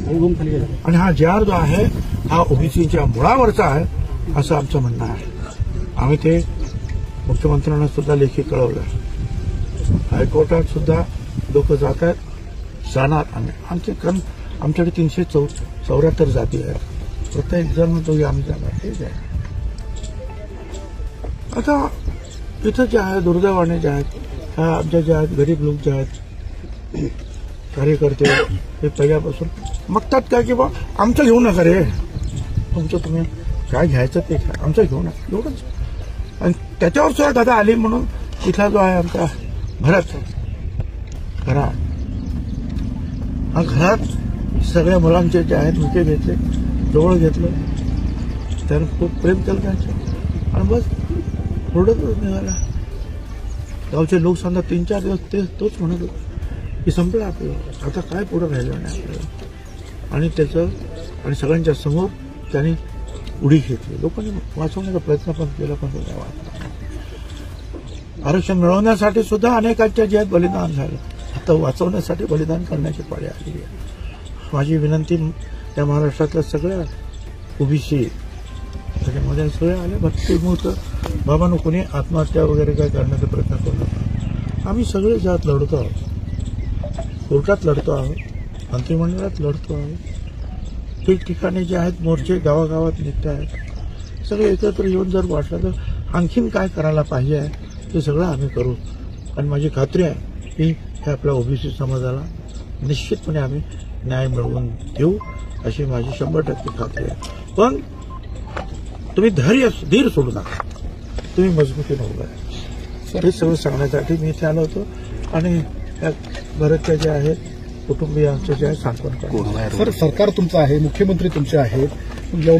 आणि हा जार जो आहे हा ओबीसीच्या मुळावरचा आहे असं आमचं म्हणणं आहे. आम्ही ते मुख्यमंत्र्यांना सुद्धा लेखी कळवलं. हायकोर्टात सुद्धा लोक जात आहेत, जाणार. कारण आमच्याकडे 374 जाती आहेत. प्रत्येक जण तो आम्ही जाणार. ठीक आहे. आता इथं जे आहे दुर्दैवाने जे आहेत ह्या आमच्या ज्या आहेत गरीब लोक जे आहेत कार्यकर्ते हे पहिल्यापासून मागतात काय की बा आमचं घेऊ नका रे, तुमचं तुम्ही काय घ्यायचं ते घ्या, आमचं घेऊ नका एवढंच. आणि त्याच्यावर सुद्धा दादा आले म्हणून इथला जो आहे आमचा घरात हा घरात सगळ्या मुलांचे जे आहेत मुके घेतले, जवळ घेतलं, त्यानं खूप प्रेम केलं त्यांचं आणि बस ओरडतच निघाला. गावचे लोक समजा 3-4 दिवस तोच म्हणत होते की संपलं आपलं, आता काय पुढं राहिलं नाही आपल्याला. आणि त्याचं आणि सगळ्यांच्या समोर त्यांनी उडी घेतली. लोकांनी वाचवण्याचा प्रयत्न पण केला, पण तो नाही वाचला. आरक्षण मिळवण्यासाठी सुद्धा अनेकांच्या जे आहेत बलिदान झालं. आता वाचवण्यासाठी बलिदान करण्याची पाळी आली आहे. माझी विनंती या महाराष्ट्रातल्या सगळ्या ओबीसी त्याच्यामध्ये सगळे आले भक्तीमुहूर्त बाबांनो कोणी आत्महत्या वगैरे काय करण्याचा प्रयत्न करू नका. आम्ही सगळे जात लढतो आहोत, कोर्टात लढतो आहोत, मंत्रिमंडळात लढतो आहोत, ठिकठिकाणी जे आहेत मोर्चे गावागावात निघत आहेत. सगळे एकत्र येऊन जर वाटलं तर आणखीन काय करायला पाहिजे आहे ते सगळं आम्ही करू. आणि माझी खात्री आहे की हे आपल्या ओबीसी समाजाला निश्चितपणे आम्ही न्याय मिळवून देऊ अशी माझी 100% खात्री आहे. पण तुम्ही धीर सोडू नका, तुम्ही मजबूतीने उभं आहे. हे सगळं सांगण्यासाठी मी इथे आलो होतो आणि भारतच्या जे आहेत कुटुंबियांचं जे आहे सांत्वन करतो. सर, सरकार तुमचं आहे, मुख्यमंत्री तुमचे आहेत, एवढ्या